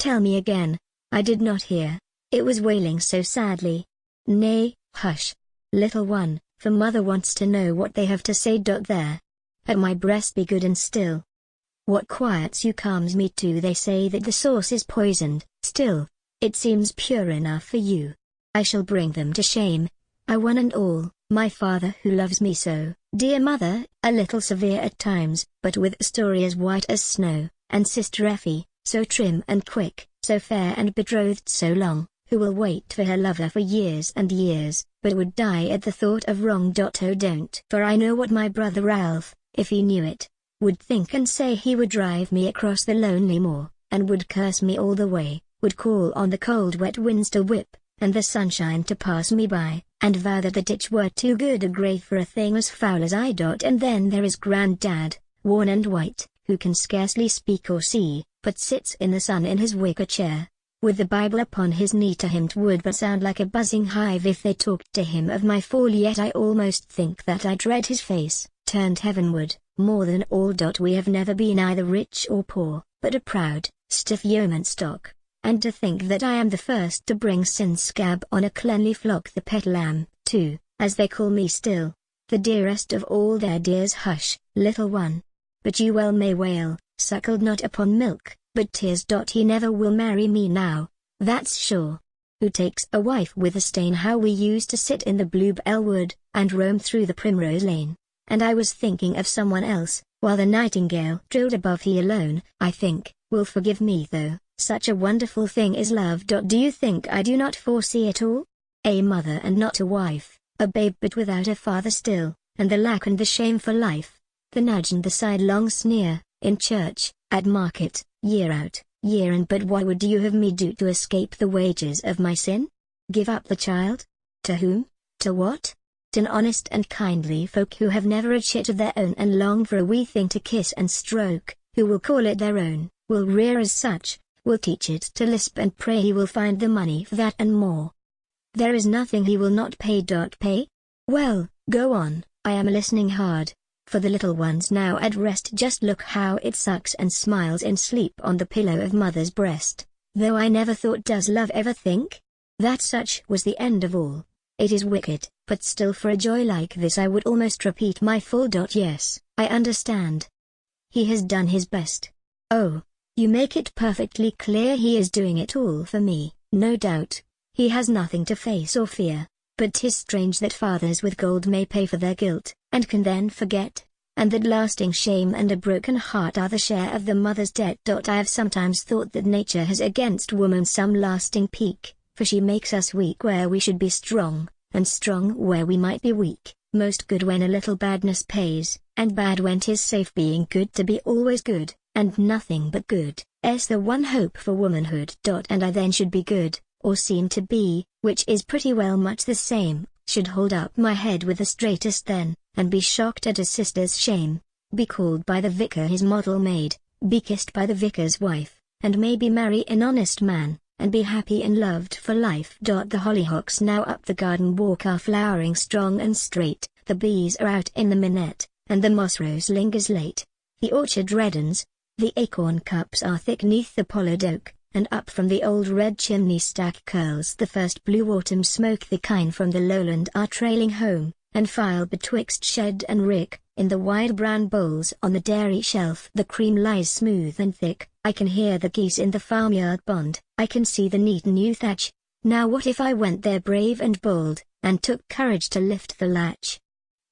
Tell me again. I did not hear. It was wailing so sadly. Nay, hush. Little one, for mother wants to know what they have to say. There. At my breast be good and still. What quiets you calms me too. They say that the source is poisoned, still. It seems pure enough for you. I shall bring them to shame. I one and all, my father who loves me so, dear mother, a little severe at times, but with a story as white as snow, and sister Effie, so trim and quick, so fair and betrothed so long, who will wait for her lover for years and years, but would die at the thought of wrong. Oh don't. For I know what my brother Ralph, if he knew it, would think and say. He would drive me across the lonely moor, and would curse me all the way, would call on the cold wet winds to whip, and the sunshine to pass me by, and vow that the ditch were too good a grave for a thing as foul as I. And then there is Grandad, worn and white, who can scarcely speak or see, but sits in the sun in his wicker chair, with the Bible upon his knee. To him 'twould but sound like a buzzing hive if they talked to him of my fall. Yet I almost think that I dread his face, turned heavenward, more than all. We have never been either rich or poor, but a proud, stiff yeoman stock. And to think that I am the first to bring sin scab on a cleanly flock. The pet lamb, too, as they call me still, the dearest of all their dears. Hush, little one. But you well may wail, suckled not upon milk, but tears. He never will marry me now, that's sure. Who takes a wife with a stain? How we used to sit in the bluebell wood, and roam through the primrose lane, and I was thinking of someone else, while the nightingale trilled above. He alone, I think, will forgive me though. Such a wonderful thing is love. Do you think I do not foresee it all? A mother and not a wife, a babe but without a father still, and the lack and the shame for life, the nudge and the sidelong sneer, in church, at market, year out, year in. But what would you have me do to escape the wages of my sin? Give up the child? To whom? To what? To honest and kindly folk who have never a chit of their own and long for a wee thing to kiss and stroke, who will call it their own, will rear as such, will teach it to lisp and pray. He will find the money for that and more. There is nothing he will not pay. Pay? Well, go on, I am listening hard, for the little one's now at rest. Just look how it sucks and smiles in sleep on the pillow of mother's breast, though I never thought. Does love ever think that such was the end of all? It is wicked, but still for a joy like this I would almost repeat my full. Yes, I understand. He has done his best. Oh, you make it perfectly clear he is doing it all for me, no doubt. He has nothing to face or fear, but 'tis strange that fathers with gold may pay for their guilt, and can then forget, and that lasting shame and a broken heart are the share of the mother's debt. I have sometimes thought that nature has against woman some lasting pique, for she makes us weak where we should be strong, and strong where we might be weak, most good when a little badness pays, and bad when 'tis safe being good to be always good, and nothing but good, the one hope for womanhood. And I then should be good, or seem to be, which is pretty well much the same, should hold up my head with the straightest then, and be shocked at a sister's shame, be called by the vicar his model maid, be kissed by the vicar's wife, and maybe marry an honest man, and be happy and loved for life. The hollyhocks now up the garden walk are flowering strong and straight, the bees are out in the minette, and the moss rose lingers late, the orchard reddens, the acorn cups are thick neath the pollard oak, and up from the old red chimney stack curls the first blue autumn smoke. The kine from the lowland are trailing home, and file betwixt shed and rick, in the wide brown bowls on the dairy shelf the cream lies smooth and thick. I can hear the geese in the farmyard pond, I can see the neat new thatch. Now what if I went there brave and bold, and took courage to lift the latch?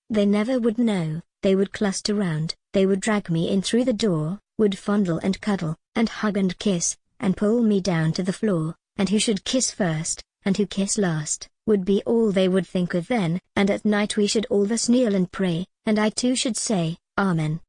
They never would know, they would cluster round, they would drag me in through the door, would fondle and cuddle, and hug and kiss, and pull me down to the floor, and who should kiss first, and who kiss last, would be all they would think of then. And at night we should all thus kneel and pray, and I too should say, Amen.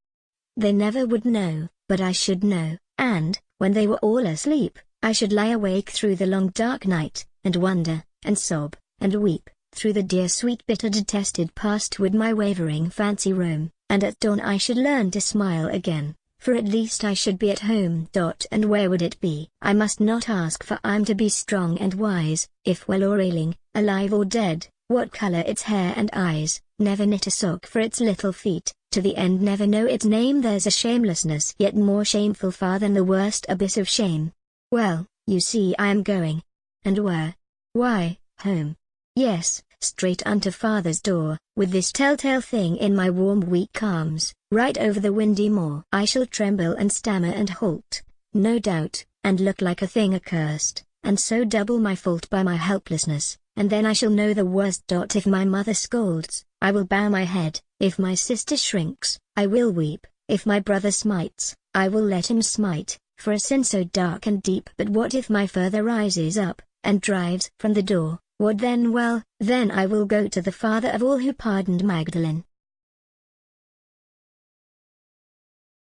They never would know, but I should know, and, when they were all asleep, I should lie awake through the long dark night, and wonder, and sob, and weep, through the dear sweet bitter detested past would my wavering fancy roam, and at dawn I should learn to smile again, for at least I should be at home. And where would it be? I must not ask, for I'm to be strong and wise, if well or ailing, alive or dead, what color its hair and eyes, never knit a sock for its little feet, to the end never know its name. There's a shamelessness yet more shameful far than the worst abyss of shame. Well, you see I am going. And where? Why, home. Yes, straight unto father's door, with this telltale thing in my warm weak arms, right over the windy moor. I shall tremble and stammer and halt, no doubt, and look like a thing accursed, and so double my fault by my helplessness, and then I shall know the worst. If my mother scolds, I will bow my head; if my sister shrinks, I will weep; if my brother smites, I will let him smite, for a sin so dark and deep. But what if my father rises up, and drives from the door? What then? Well, then I will go to the Father of all who pardoned Magdalene,